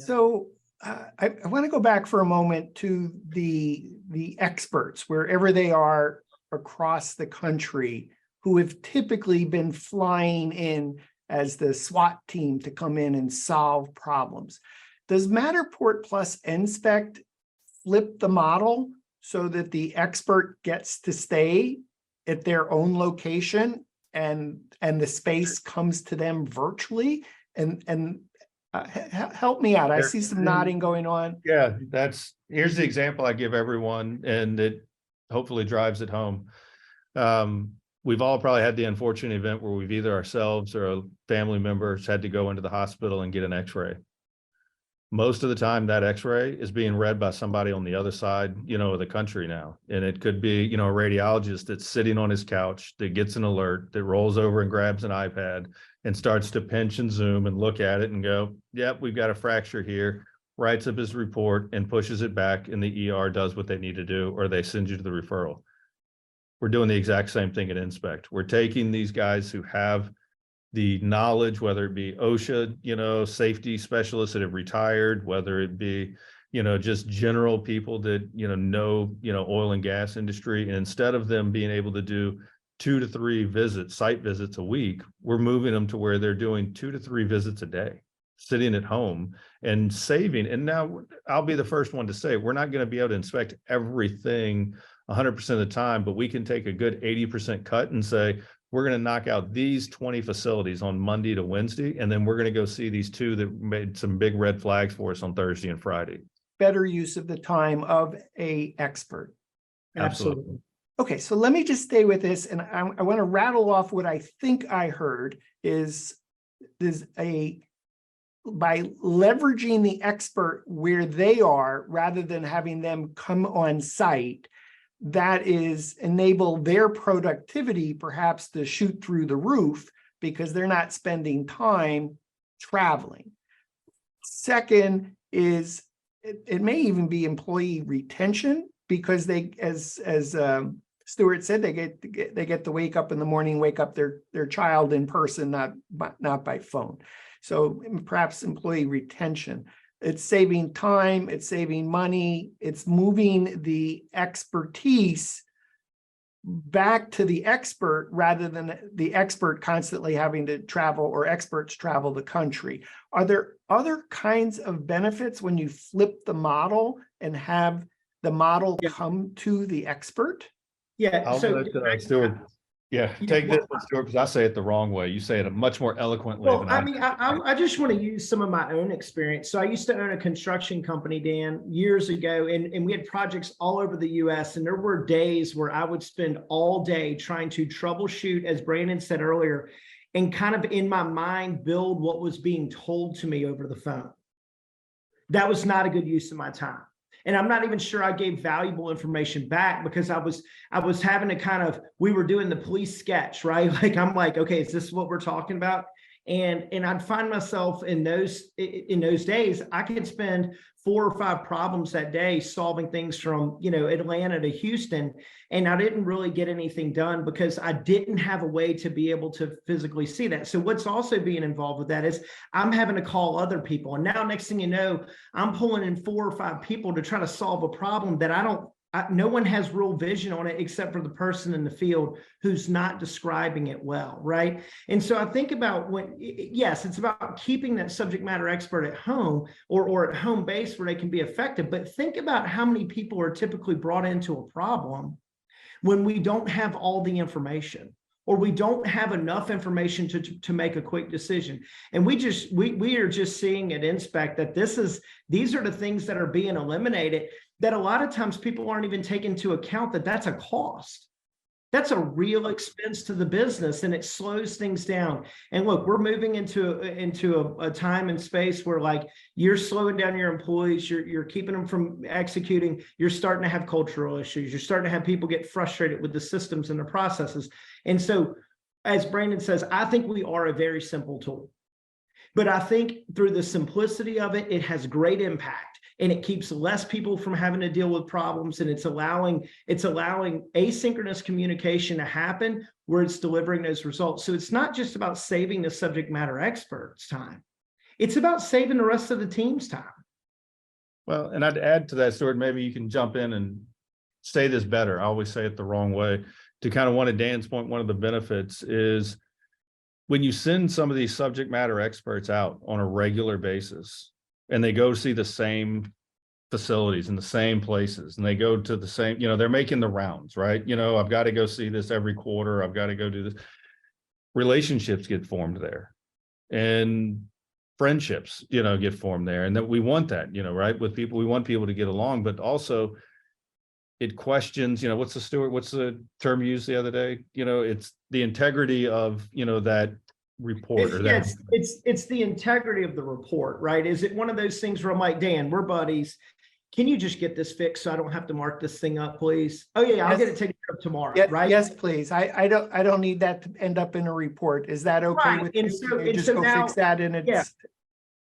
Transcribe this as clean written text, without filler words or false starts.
So I want to go back for a moment to the experts, wherever they are across the country, who have typically been flying in as the SWAT team to come in and solve problems. Does Matterport plus NSPECT flip the model so that the expert gets to stay at their own location and the space comes to them virtually? And help me out. I see some nodding going on. Yeah, here's the example I give everyone, and it hopefully drives it home. We've all probably had the unfortunate event where we've either ourselves or a family members had to go into the hospital and get an x-ray. Most of the time that x-ray is being read by somebody on the other side, of the country now. And it could be, a radiologist that's sitting on his couch that gets an alert, that rolls over and grabs an iPad and starts to pinch and zoom and look at it and go, yep, we've got a fracture here, writes up his report and pushes it back, and the ER does what they need to do, or they send you to the referral. We're doing the exact same thing at NSPECT. We're taking these guys who have the knowledge, whether it be OSHA, safety specialists that have retired, whether it be, just general people that, know, oil and gas industry. And instead of them being able to do 2 to 3 site visits a week, we're moving them to where they're doing 2 to 3 visits a day, sitting at home and saving. And now I'll be the first one to say, we're not going to be able to inspect everything 100% of the time, but we can take a good 80% cut and say, we're going to knock out these 20 facilities on Monday to Wednesday, and then we're going to go see these 2 that made some big red flags for us on Thursday and Friday. Better use of the time of an expert. Absolutely. Okay, so let me just stay with this, and I want to rattle off what I think I heard is by leveraging the expert where they are, rather than having them come on site, that is enable their productivity perhaps to shoot through the roof because they're not spending time traveling. Second is it may even be employee retention, because they, as Stuart said, they get to wake up in the morning, wake up their child in person, not by phone. So perhaps employee retention. It's saving time, it's saving money, it's moving the expertise back to the expert rather than the expert constantly having to travel, or experts travel the country. Are there other kinds of benefits when you flip the model and have the model come to the expert? Yeah. I'll let Stuart. Yeah, take this one, Stuart, because I say it the wrong way. You say it much more eloquently. Well, I just want to use some of my own experience. So I used to own a construction company, Dan, years ago, and we had projects all over the US. And there were days where I would spend all day trying to troubleshoot, as Brandon said earlier, and kind of in my mind build what was being told to me over the phone. That was not a good use of my time. And I'm not even sure I gave valuable information back, because I was having to kind of, we were doing the police sketch, right? Like, I'm like, okay, is this what we're talking about? And I'd find myself in those days, I could spend 4 or 5 problems that day solving things from, Atlanta to Houston. And I didn't really get anything done because I didn't have a way to be able to physically see that. So what's also being involved with that is I'm having to call other people. And now next thing you know, I'm pulling in 4 or 5 people to try to solve a problem that no one has real vision on it except for the person in the field who's not describing it well, right? And so I think about yes, it's about keeping that subject matter expert at home or at home base where they can be effective. But think about how many people are typically brought into a problem when we don't have all the information, or we don't have enough information to make a quick decision. And we are just seeing at NSPECT that these are the things that are being eliminated, that a lot of times people aren't even taking into account that that's a cost. That's a real expense to the business, and it slows things down. And look, we're moving into a time and space where, like, you're slowing down your employees, you're keeping them from executing, you're starting to have cultural issues, you're starting to have people get frustrated with the systems and the processes. And so, as Brandon says, I think we are a very simple tool. But I think through the simplicity of it, it has great impact, and it keeps less people from having to deal with problems, and it's allowing asynchronous communication to happen where it's delivering those results. So it's not just about saving the subject matter experts time. It's about saving the rest of the team's time. Well, and I'd add to that, Stuart, maybe you can jump in and say this better. I always say it the wrong way. To kind of one of Dan's point, one of the benefits is when you send some of these subject matter experts out on a regular basis and they go see the same facilities in the same places and they go to the same, they're making the rounds, right? I've got to go see this every quarter. I've got to go do this. Relationships get formed there and friendships, get formed there. And that we want that, right? With people, we want people to get along, but also it questions, what's the term used the other day? It's the integrity of, that report. It's the integrity of the report, right? Is it one of those things where I'm like, Dan, we're buddies. Can you just get this fixed so I don't have to mark this thing up, please? Oh yeah, I'll get it taken care of tomorrow, right? Yes, please. I don't need that to end up in a report. Is that okay Right. with And you? so- Can you and just so go now- fix that and it's